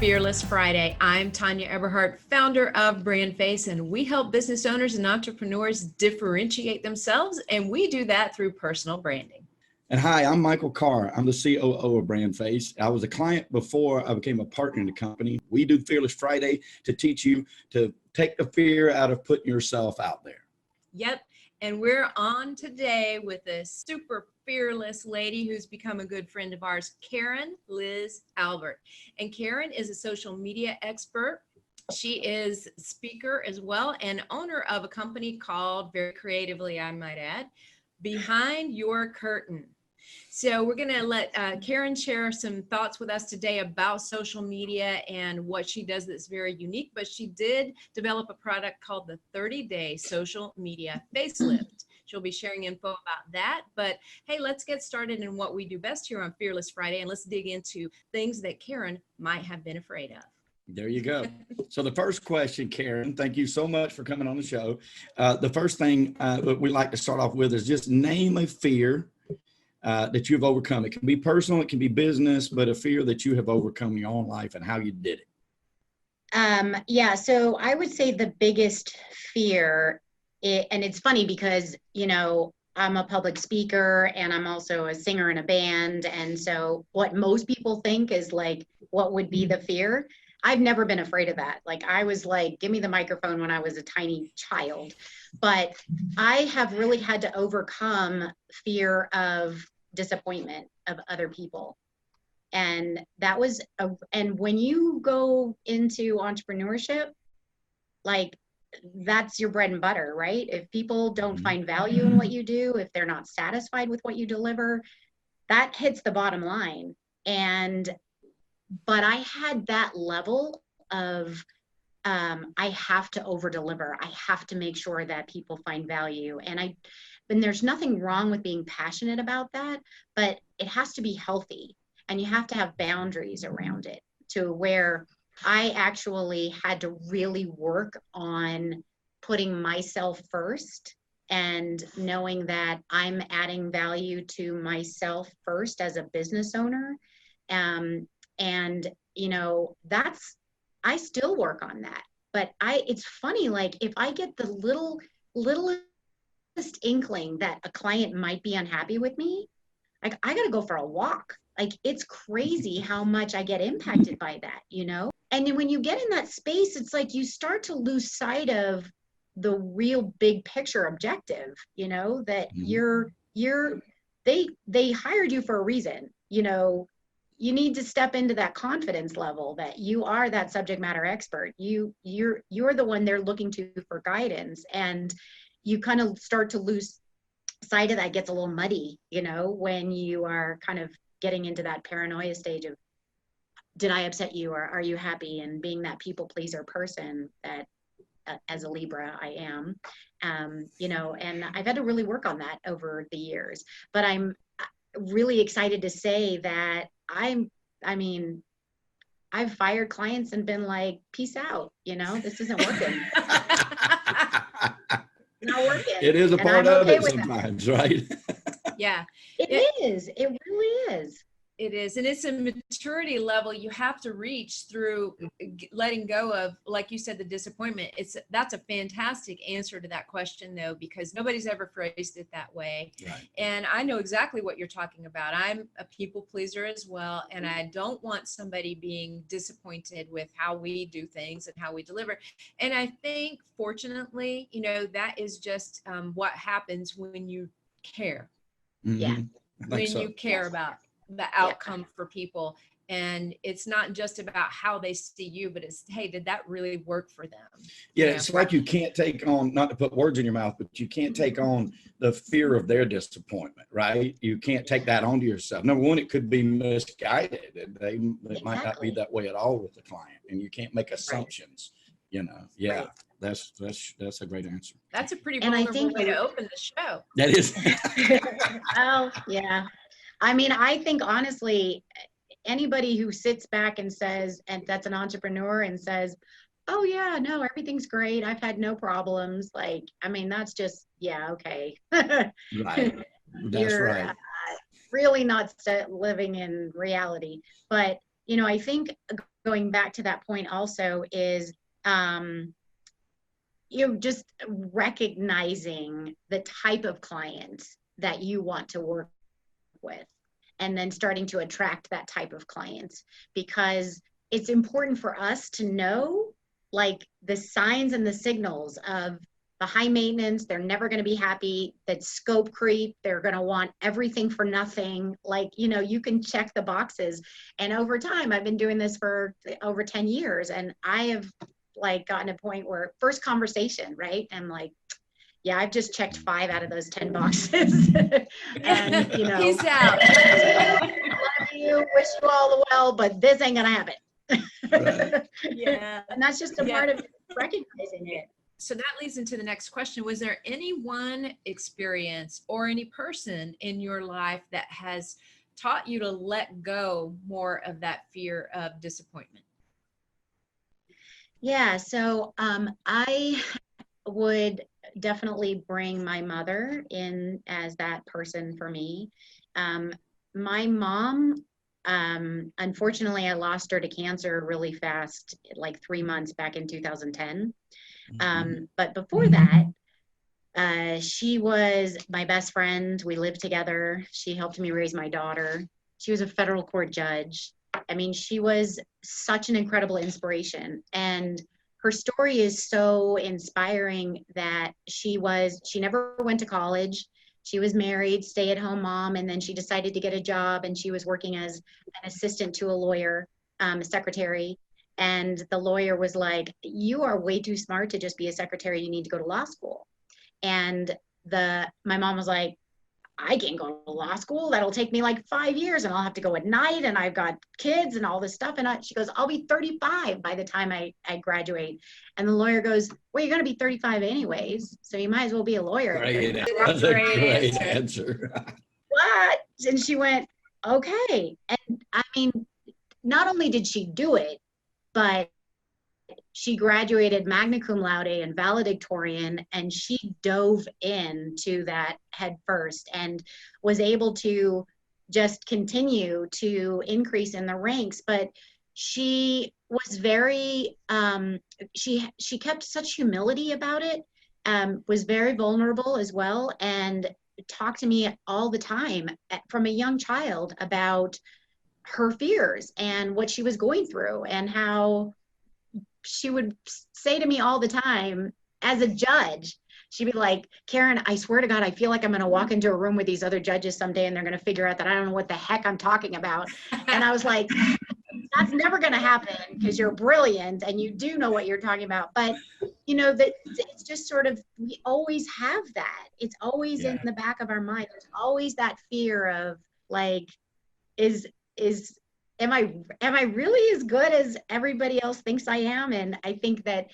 Fearless Friday. I'm Tanya Eberhardt, founder of BrandFace, and we help business owners and entrepreneurs differentiate themselves, and we do that through personal branding. And hi, I'm Michael Carr. I'm the COO of BrandFace. I was a client before I became a partner in the company. We do Fearless Friday to teach you to take the fear out of putting yourself out there. Yep. And we're on today with a super fearless lady who's become a good friend of ours, Karen Liz Albert. And Karen is a social media expert. She is a speaker as well and owner of a company called, very creatively, I might add, Behind Your Curtain. So we're going to let Karen share some thoughts with us today about social media and what she does that's very unique. But she did develop a product called the 30-Day Social Media Facelift. She'll be sharing info about that. But hey, let's get started in what we do best here on Fearless Friday. And let's dig into things that Karen might have been afraid of. There you go. So the first question, Karen, thank you so much for coming on the show. The first thing we like to start off with is just name a fear that you've overcome. It can be personal, it can be business, but a fear that you have overcome in your own life and how you did it. Yeah, so I would say the biggest fear, and it's funny because, you know, I'm a public speaker and I'm also a singer in a band. And so what most people think is like, what would be the fear? I've never been afraid of that. Like I was like, give me the microphone when I was a tiny child. But I have really had to overcome fear of disappointment of other people. And that was, and when you go into entrepreneurship, like that's your bread and butter, right? If people don't find value in what you do, if they're not satisfied with what you deliver, that hits the bottom line. But I had that level of, I have to over deliver. I have to make sure that people find value. And there's nothing wrong with being passionate about that, but it has to be healthy and you have to have boundaries around it to where I actually had to really work on putting myself first and knowing that I'm adding value to myself first as a business owner. And, you know, I still work on that, but it's funny, like if I get the littlest inkling that a client might be unhappy with me, like I got to go for a walk. Like it's crazy how much I get impacted by that, you know? And then when you get in that space, it's like you start to lose sight of the real big picture objective, you know, that they hired you for a reason, you know. You need to step into that confidence level that you are that subject matter expert. You're the one they're looking to for guidance, and you kind of start to lose sight of that. It gets a little muddy, you know, when you are kind of getting into that paranoia stage of, did I upset you, or are you happy? And being that people pleaser person that as a Libra I am, you know, and I've had to really work on that over the years. But I'm really excited to say that I've fired clients and been like, peace out, you know, this isn't working. Not working. It is a part of it sometimes, right? Yeah. It is. It really is. It is. And it's a maturity level you have to reach through letting go of, like you said, the disappointment. That's a fantastic answer to that question, though, because nobody's ever phrased it that way. Right. And I know exactly what you're talking about. I'm a people pleaser as well. And I don't want somebody being disappointed with how we do things and how we deliver. And I think, fortunately, you know, that is just what happens when you care. Yeah. When you care about the outcome for people. And it's not just about how they see you, but it's, hey, did that really work for them? Yeah, it's like you can't take on, not to put words in your mouth, but you can't take on the fear of their disappointment, right? You can't take that onto yourself. Number one, it could be misguided. It might not be that way at all with the client, and you can't make assumptions. You know, yeah, that's a great answer. That's a pretty vulnerable way to open the show. That is. Oh, yeah. I mean, I think honestly, anybody who sits back and says, and that's an entrepreneur and says, oh yeah, no, everything's great, I've had no problems. Like, I mean, that's just, yeah, okay. Right. That's You're right. really not living in reality. But, you know, I think going back to that point also is, just recognizing the type of client that you want to work with, and then starting to attract that type of clients, because it's important for us to know like the signs and the signals of the high maintenance, they're never going to be happy, that scope creep, they're going to want everything for nothing. Like, you can check the boxes. And over time, I've been doing this for over 10 years, and I have like gotten a point where first conversation, right? I'm like, yeah, I've just checked 5 out of those 10 boxes. And, Peace out. love you, wish you all the well, but this ain't gonna happen. Right. Yeah. And that's just a part of recognizing it. So that leads into the next question. Was there any one experience or any person in your life that has taught you to let go more of that fear of disappointment? Yeah, so I would definitely bring my mother in as that person for me. My mom, unfortunately, I lost her to cancer really fast, like 3 months back in 2010. But before that, she was my best friend. We lived together. She helped me raise my daughter. She was a federal court judge. I mean, she was such an incredible inspiration. And her story is so inspiring that she never went to college. She was married, stay-at-home mom, and then she decided to get a job, and she was working as an assistant to a lawyer, a secretary. And the lawyer was like, "You are way too smart to just be a secretary. You need to go to law school." And my mom was like, "I can't go to law school. That'll take me like 5 years, and I'll have to go at night, and I've got kids and all this stuff." And she goes, "I'll be 35 by the time I graduate." And the lawyer goes, "Well, you're going to be 35 anyways, so you might as well be a lawyer." That's a great answer. What? And she went, "Okay." And I mean, not only did she do it, but she graduated magna cum laude and valedictorian, and she dove into that head first and was able to just continue to increase in the ranks. But she was very, she kept such humility about it, was very vulnerable as well, and talked to me all the time from a young child about her fears and what she was going through, and how she would say to me all the time as a judge, she'd be like, "Karen, I swear to God, I feel like I'm going to walk into a room with these other judges someday, and they're going to figure out that I don't know what the heck I'm talking about." And I was like, "That's never going to happen, because you're brilliant and you do know what you're talking about." But that it's just sort of, we always have that. It's always in the back of our mind. There's always that fear of like, am I really as good as everybody else thinks I am? And I think that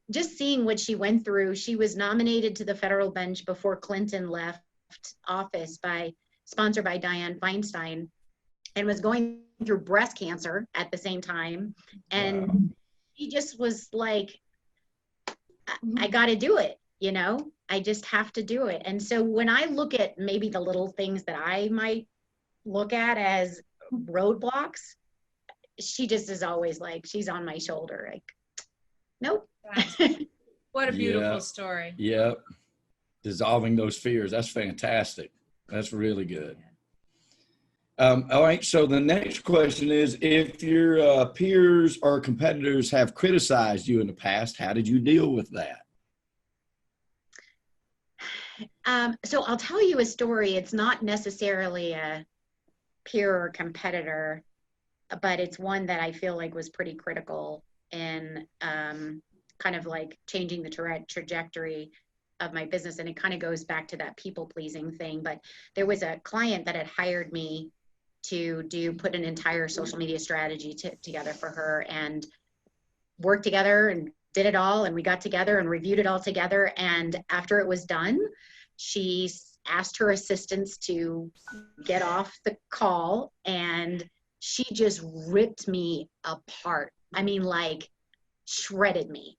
just seeing what she went through, she was nominated to the federal bench before Clinton left office, sponsored by Dianne Feinstein, and was going through breast cancer at the same time. And she just was like, "I got to do it. I just have to do it." And so when I look at maybe the little things that I might look at as roadblocks, she just is always like, she's on my shoulder, like, "Nope." What a beautiful story. Yep. Dissolving those fears. That's fantastic. That's really good. All right. So the next question is, if your peers or competitors have criticized you in the past, how did you deal with that? So I'll tell you a story. It's not necessarily a peer or competitor, but it's one that I feel like was pretty critical in kind of like changing the trajectory of my business. And it kind of goes back to that people pleasing thing. But there was a client that had hired me to put an entire social media strategy together for her, and worked together and did it all. And we got together and reviewed it all together. And after it was done, she asked her assistants to get off the call, and she just ripped me apart. I mean, like, shredded me.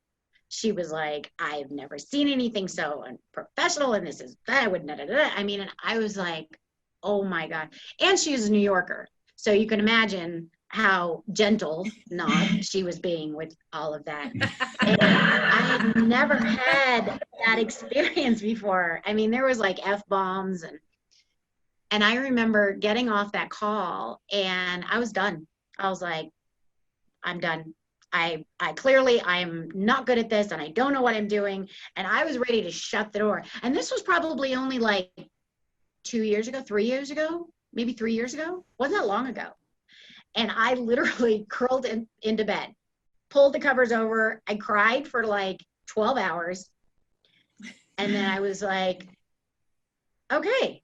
She was like, "I've never seen anything so unprofessional, and this is that." I mean, and I was like, "Oh my God." And she was a New Yorker, so you can imagine how gentle not she was being with all of that. And I had never had that experience before. I mean, there was like F-bombs and I remember getting off that call and I was done. I was like, I'm done. I clearly I'm not good at this and I don't know what I'm doing. And I was ready to shut the door. And this was probably only like 2 years ago, 3 years ago, maybe 3 years ago. Wasn't that long ago. And I literally curled into bed, pulled the covers over. I cried for like 12 hours. And then I was like, okay,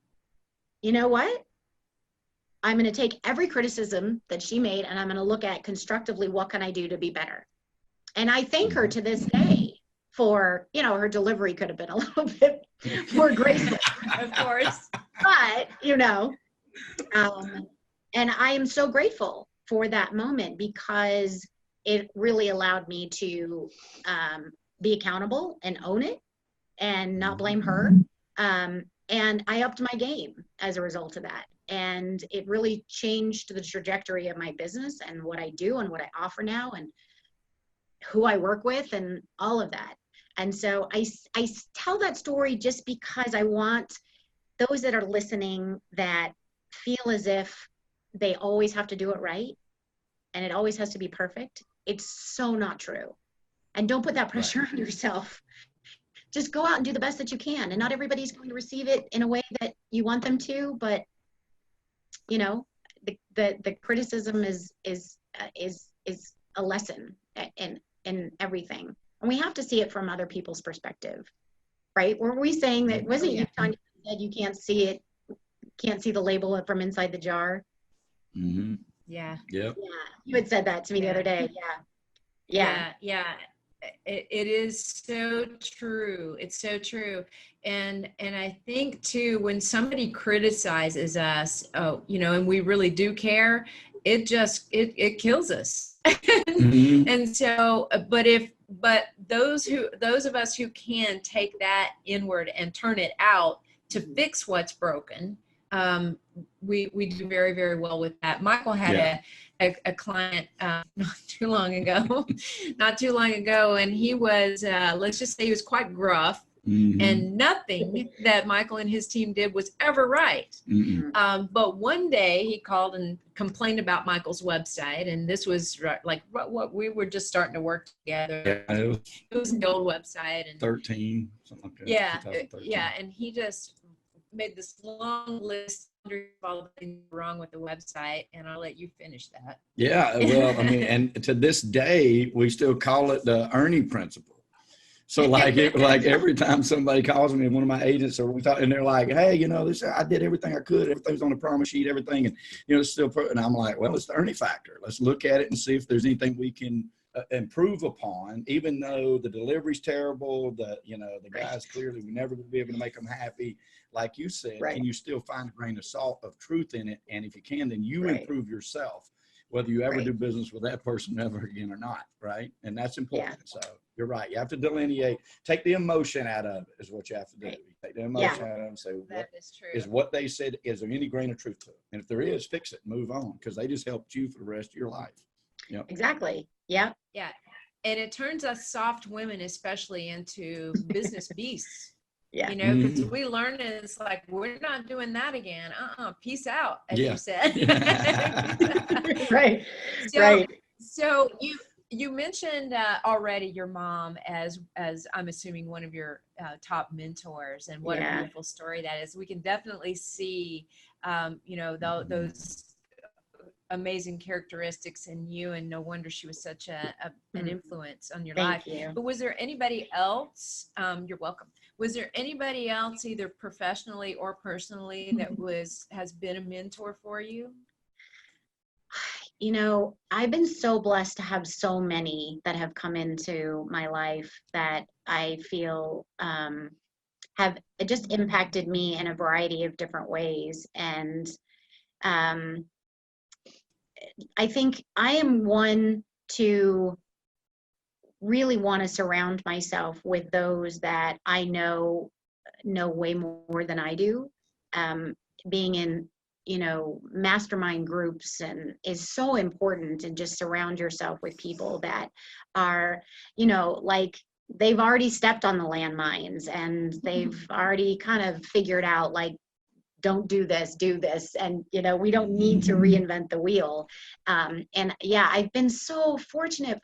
you know what? I'm going to take every criticism that she made and I'm going to look at constructively, what can I do to be better? And I thank her to this day for, you know, her delivery could have been a little bit more graceful. Of course. But, you know, and I am so grateful for that moment because it really allowed me to be accountable and own it and not blame her. And I upped my game as a result of that. And it really changed the trajectory of my business and what I do and what I offer now and who I work with and all of that. And so I tell that story just because I want those that are listening that feel as if they always have to do it right and it always has to be perfect. It's so not true. And don't put that pressure on yourself. Just go out and do the best that you can. And not everybody's going to receive it in a way that you want them to, but you know, the criticism is a lesson in everything. And we have to see it from other people's perspective, right? Were we saying that, wasn't you, Tanya, said you can't see it, can't see the label from inside the jar? Mm-hmm. Yeah. Yep. Yeah. You had said that to me the other day. Yeah. It is so true. It's so true. And I think too, when somebody criticizes us, you know, and we really do care, it just, it kills us. Mm-hmm. And so, but those of us who can take that inward and turn it out to fix what's broken, we do very, very well with that. Michael had a client not too long ago, and he was, let's just say he was quite gruff. Mm-hmm. And nothing that Michael and his team did was ever right. Mm-hmm. But one day he called and complained about Michael's website. And this was like what we were just starting to work together. Yeah, it was the old website. And 13, something like that. Yeah. And he just made this long list of all the things wrong with the website. And I'll let you finish that. Yeah. Well, I mean, and to this day, we still call it the Ernie principle. So like every time somebody calls me, one of my agents, or we talk, and they're like, "Hey, you know, this, I did everything I could. Everything's on the promise sheet, everything, and you know, it's still." And I'm like, "Well, it's the Ernie factor. Let's look at it and see if there's anything we can improve upon. Even though the delivery's terrible, the guys clearly we're never going to be able to make them happy. Like you said, can you still find a grain of salt of truth in it? And if you can, then you improve yourself, whether you ever do business with that person ever again or not, right? And that's important. So you're right. You have to delineate, take the emotion out of it is what you have to do. You take the emotion out of it and say, what is what they said, is there any grain of truth to it? And if there is, fix it, move on, because they just helped you for the rest of your life. Yep. Exactly. Yeah. Yeah. And it turns us soft women, especially, into business beasts. Yeah. You know, because we learn it, it's like, we're not doing that again. Peace out, as you said. Right. So you mentioned already your mom as I'm assuming one of your top mentors, and what a beautiful story that is. We can definitely see, those amazing characteristics in you, and no wonder she was such an influence on your life. Thank you. But was there anybody else? You're welcome. Was there anybody else, either professionally or personally, that has been a mentor for you? You know, I've been so blessed to have so many that have come into my life that I feel have just impacted me in a variety of different ways. And I think I am one to really want to surround myself with those that I know way more than I do. Being in mastermind groups, and is so important, and just surround yourself with people that are, like, they've already stepped on the landmines, and they've already kind of figured out, like, don't do this, do this. And, we don't need to reinvent the wheel. And yeah, I've been so fortunate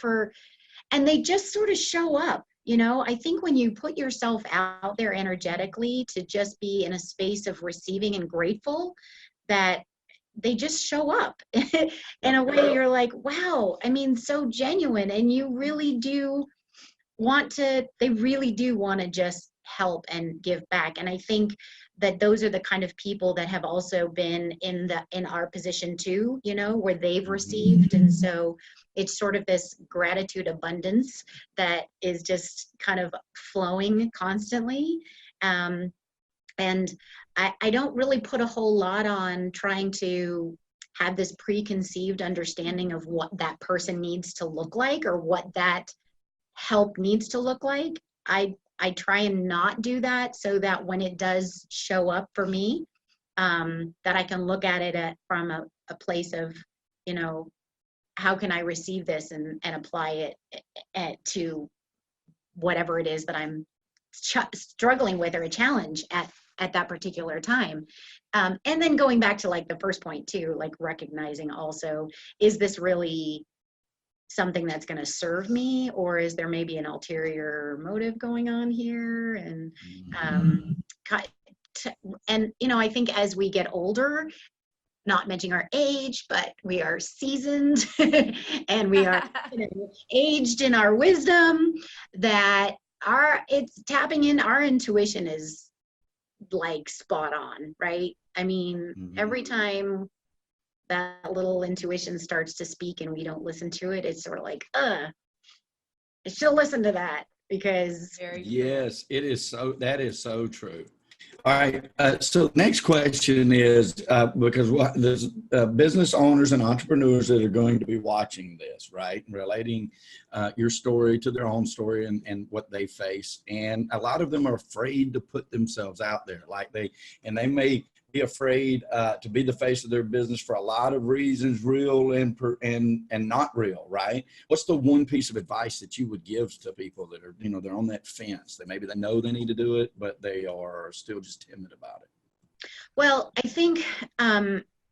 and they just sort of show up. I think when you put yourself out there energetically to just be in a space of receiving and grateful, that they just show up in a way you're like, wow, so genuine. And you really do they really do want to just help and give back. And I think that those are the kind of people that have also been in our position too, where they've received. And so it's sort of this gratitude abundance that is just kind of flowing constantly. And I don't really put a whole lot on trying to have this preconceived understanding of what that person needs to look like, or what that help needs to look like. I try and not do that, so that when it does show up for me, that I can look at it from a place of, how can I receive this and apply it to whatever it is that I'm struggling with, or a challenge at that particular time. And then going back to like the first point too, like recognizing also, is this really something that's going to serve me, or is there maybe an ulterior motive going on here? And I think as we get older, not mentioning our age, but we are seasoned and we are aged in our wisdom, that it's tapping in, our intuition is like spot on, right? Every time that little intuition starts to speak and we don't listen to it, it's sort of like, I should listen to that, because yes, it is that is so true. All right. So next question is, because there's business owners and entrepreneurs that are going to be watching this, right? Relating your story to their own story and what they face. And a lot of them are afraid to put themselves out there. They may be afraid to be the face of their business for a lot of reasons, real and not real, right? What's the one piece of advice that you would give to people that are, they're on that fence, that maybe they know they need to do it, but they are still just timid about it? Well, I think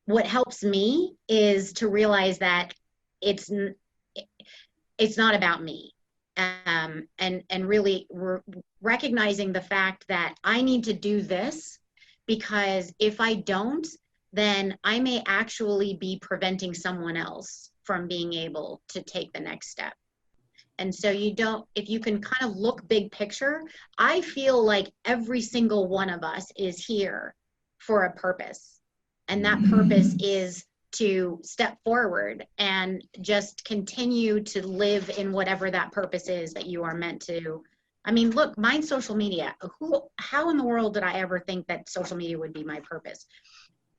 what helps me is to realize that it's not about me. And really recognizing the fact that I need to do this, because if I don't, then I may actually be preventing someone else from being able to take the next step. And so if you can kind of look big picture, I feel like every single one of us is here for a purpose. And that purpose is to step forward and just continue to live in whatever that purpose is that you are meant to. Look, mine's social media. How in the world did I ever think that social media would be my purpose?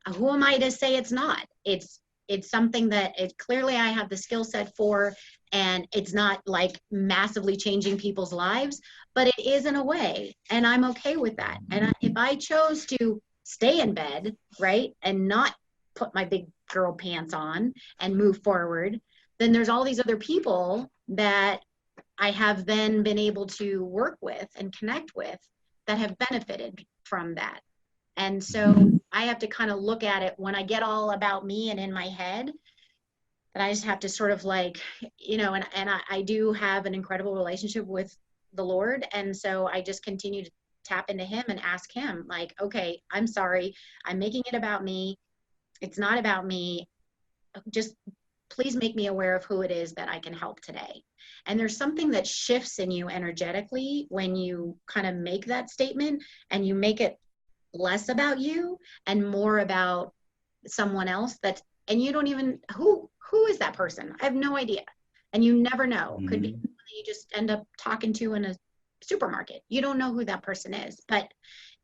Who am I to say it's not? It's something that clearly I have the skill set for, and it's not like massively changing people's lives, but it is in a way, and I'm okay with that. And if I chose to stay in bed, right, and not put my big girl pants on and move forward, then there's all these other people that I have then been able to work with and connect with that have benefited from that. And so I have to kind of look at it when I get all about me and in my head, and I just have to sort of like, and I do have an incredible relationship with the Lord. And so I just continue to tap into him and ask him, like, okay, I'm sorry, I'm making it about me. It's not about me. Just please make me aware of who it is that I can help today. And there's something that shifts in you energetically when you kind of make that statement, and you make it less about you and more about someone else, and you don't even, who is that person? I have no idea. And you never know. Could be someone that you just end up talking to in a supermarket. You don't know who that person is. But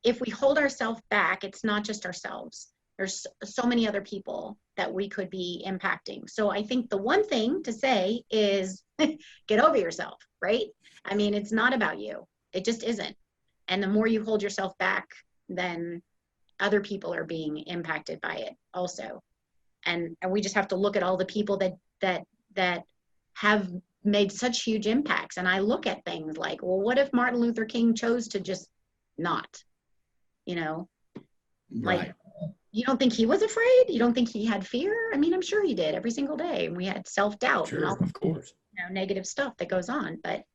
if we hold ourselves back, it's not just ourselves. There's so many other people that we could be impacting. So I think the one thing to say is get over yourself, right? It's not about you. It just isn't. And the more you hold yourself back, then other people are being impacted by it also. And we just have to look at all the people that have made such huge impacts. And I look at things like, well, what if Martin Luther King chose to just not, you know, like, Right. you don't think he was afraid? You don't think he had fear? I mean, I'm sure he did every single day. And we had self-doubt and all, Sure, of course. you know, negative stuff that goes on, but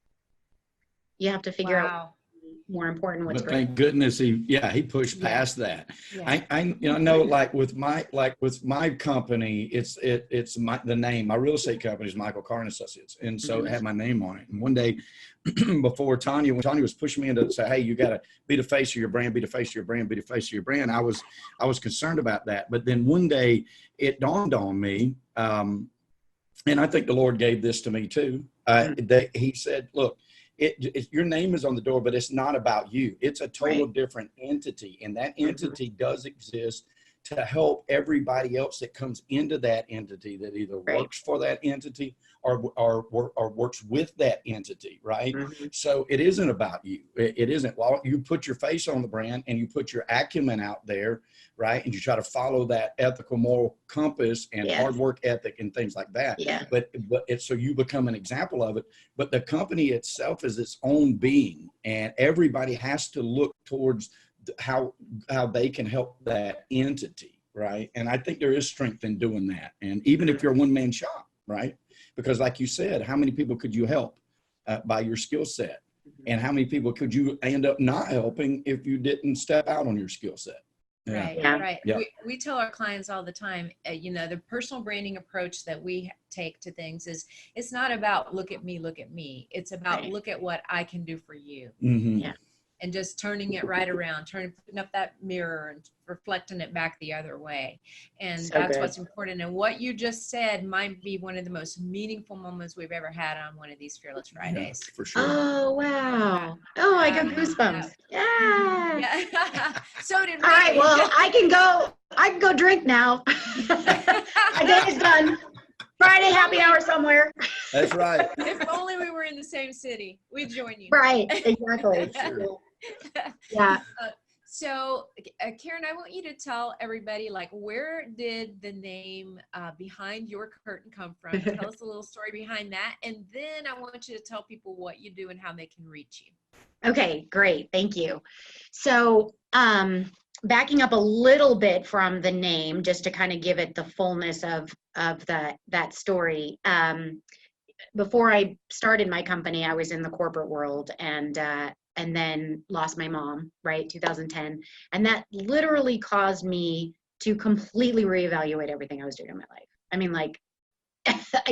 you have to figure out Wow. more important what's But great. thank goodness he pushed Yeah. past that. Yeah. I know like with my company, it's the name, my real estate company is Michael Carr and Associates. And so it had my name on it. And one day before when Tanya was pushing me into say, hey, you got to be the face of your brand, be the face of your brand, be the face of your brand. I was concerned about that. But then one day it dawned on me, and I think the Lord gave this to me too. That he said, look, your name is on the door, but it's not about you. It's a total different entity. And that entity does exist to help everybody else that comes into that entity that either works for that entity or works with that entity, right? So it isn't about you. It isn't. Well, you put your face on the brand and you put your acumen out there, right? And you try to follow that ethical, moral compass and hard work ethic and things like that. But it's so you become an example of it. But the company itself is its own being, and everybody has to look towards how they can help that entity, right? And I think there is strength in doing that. And even if you're a one-man shop, right? Because like you said, how many people could you help by your skill set? And how many people could you end up not helping if you didn't step out on your skill set? Right. We tell our clients all the time, you know, the personal branding approach that we take to things is, it's not about look at me. It's about look at what I can do for you. And just turning it right around, putting up that mirror and reflecting it back the other way. And that's what's important. And what you just said might be one of the most meaningful moments we've ever had on one of these Fearless Fridays. Yeah, for sure. Oh, wow. Oh, I got goosebumps. Yeah. So did we. All right, well, I can go drink now. My day is done. Friday happy hour somewhere. That's right. If only we were in the same city, we'd join you. Right, exactly. Sure. Yeah. So Karen, I want you to tell everybody, like, where did the name Behind Your Curtain come from? Tell us a little story behind that. And then I want you to tell people what you do and how they can reach you. Okay, great. Thank you. So, backing up a little bit from the name, just to kind of give it the fullness of that story. Before I started my company, I was in the corporate world and then lost my mom, right, 2010. And that literally caused me to completely reevaluate everything I was doing in my life. I mean, like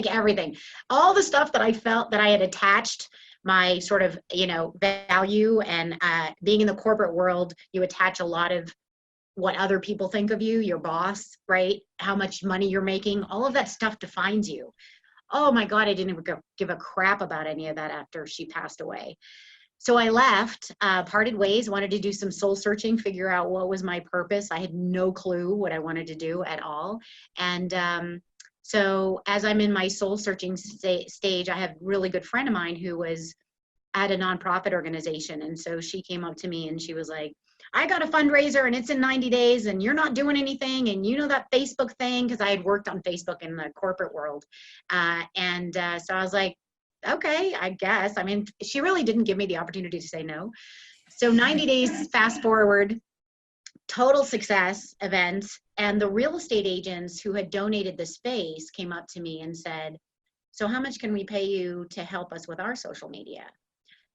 everything, all the stuff that I felt that I had attached my sort of, you know, value, and being in the corporate world, you attach a lot of what other people think of you, your boss, right? How much money you're making, all of that stuff defines you. Oh my God, I didn't even give a crap about any of that after she passed away. So I left, parted ways, wanted to do some soul searching, figure out what was my purpose. I had no clue what I wanted to do at all. And so as I'm in my soul searching stage, I have a really good friend of mine who was at a nonprofit organization. And so she came up to me and she was like, I got a fundraiser and it's in 90 days and you're not doing anything. And you know that Facebook thing, because I had worked on Facebook in the corporate world. So I was like, okay, I guess. I mean, she really didn't give me the opportunity to say no. So 90 days, fast forward, total success event. And the real estate agents who had donated the space came up to me and said, so how much can we pay you to help us with our social media?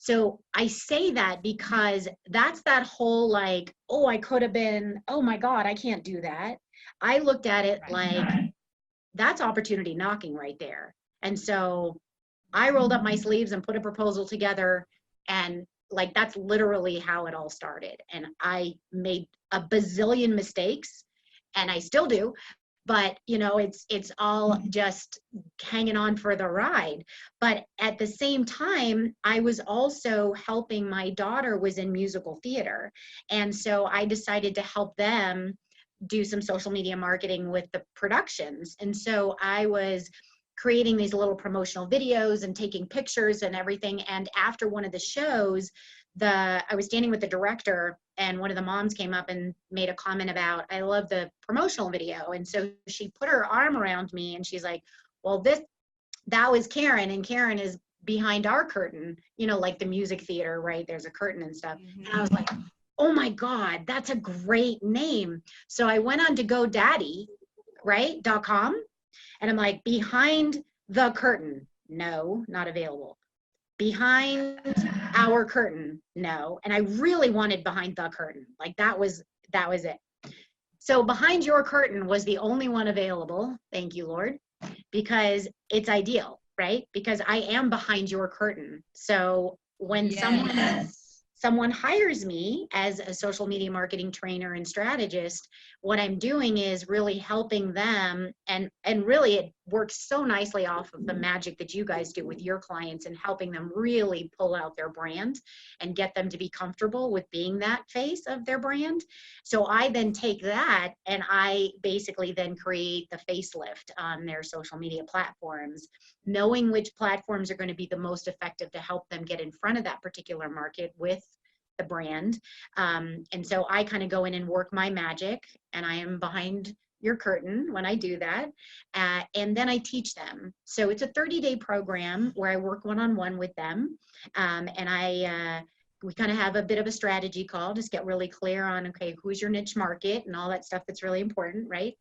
So I say that because that's that whole like, oh, I could have been, oh my God, I can't do that. I looked at it like, that's opportunity knocking right there. And so I rolled up my sleeves and put a proposal together, and like, that's literally how it all started. And I made a bazillion mistakes, and I still do, but you know, it's all just hanging on for the ride. But at the same time, I was also helping, my daughter was in musical theater. And so I decided to help them do some social media marketing with the productions. And so I was creating these little promotional videos and taking pictures and everything. And after one of the shows, I was standing with the director and one of the moms came up and made a comment about, I love the promotional video. And so she put her arm around me and she's like, well, that was Karen, and Karen is behind our curtain, you know, like the music theater, right? There's a curtain and stuff. Mhm. And I was like, oh my God, that's a great name. So I went on to GoDaddy, right, .com, and I'm like, behind the curtain, no, not available. Behind our curtain, no. And I really wanted behind the curtain. Like that was it. So behind your curtain was the only one available. Thank you, Lord, because it's ideal, right? Because I am behind your curtain. So when someone hires me as a social media marketing trainer and strategist, what I'm doing is really helping them, and really it works so nicely off of the magic that you guys do with your clients, and helping them really pull out their brand and get them to be comfortable with being that face of their brand. So I then take that and I basically then create the facelift on their social media platforms, knowing which platforms are going to be the most effective to help them get in front of that particular market with the brand. And so I kind of go in and work my magic, and I am behind your curtain when I do that. And then I teach them. So it's a 30-day program where I work one-on-one with them. And we kind of have a bit of a strategy call, just get really clear on, okay, who's your niche market and all that stuff that's really important, right?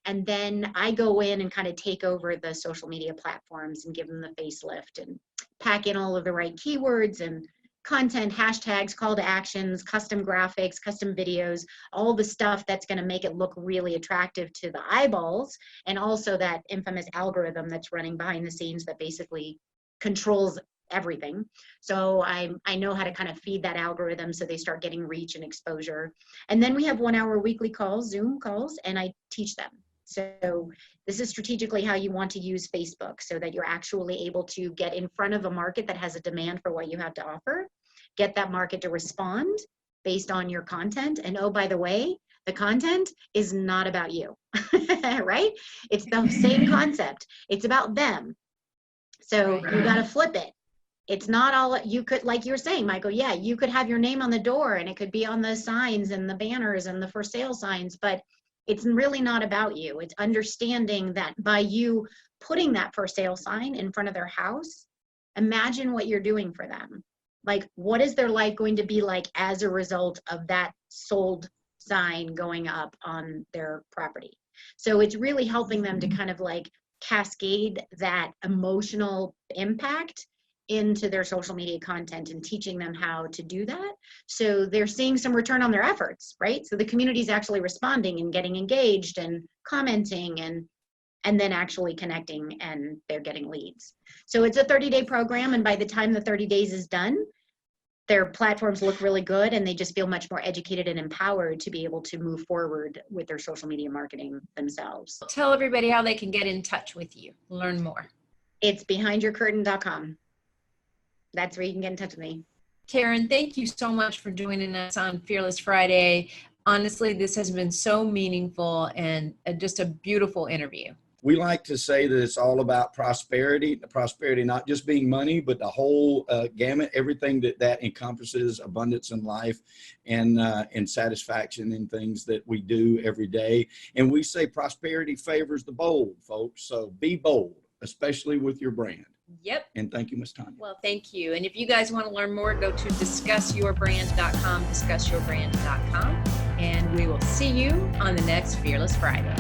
And then I go in and kind of take over the social media platforms and give them the facelift and pack in all of the right keywords and content, hashtags, call to actions, custom graphics, custom videos, all the stuff that's going to make it look really attractive to the eyeballs, and also that infamous algorithm that's running behind the scenes that basically controls everything. So I know how to kind of feed that algorithm so they start getting reach and exposure. And then we have 1 hour weekly calls, Zoom calls, and I teach them. So this is strategically how you want to use Facebook so that you're actually able to get in front of a market that has a demand for what you have to offer, get that market to respond based on your content. And oh, by the way, the content is not about you, right? It's the same concept. It's about them. So you got to flip it. It's not all you could, like you were saying, Michael, yeah, you could have your name on the door and it could be on the signs and the banners and the for sale signs, but it's really not about you. It's understanding that by you putting that for sale sign in front of their house, imagine what you're doing for them. Like, what is their life going to be like as a result of that sold sign going up on their property? So it's really helping them to kind of like cascade that emotional impact into their social media content and teaching them how to do that. So they're seeing some return on their efforts, right? So the community is actually responding and getting engaged and commenting and then actually connecting, and they're getting leads. So it's a 30-day program, and by the time the 30 days is done, their platforms look really good and they just feel much more educated and empowered to be able to move forward with their social media marketing themselves. Tell everybody how they can get in touch with you, learn more. It's behindyourcurtain.com. That's where you can get in touch with me. Karen, thank you so much for joining us on Fearless Friday. Honestly, this has been so meaningful and just a beautiful interview. We like to say that it's all about prosperity, not just being money, but the whole gamut, everything that encompasses abundance in life and satisfaction in things that we do every day. And we say prosperity favors the bold, folks. So be bold, especially with your brand. Yep. And thank you, Ms. Tanya. Well, thank you. And if you guys want to learn more, go to discussyourbrand.com, discussyourbrand.com, and we will see you on the next Fearless Friday.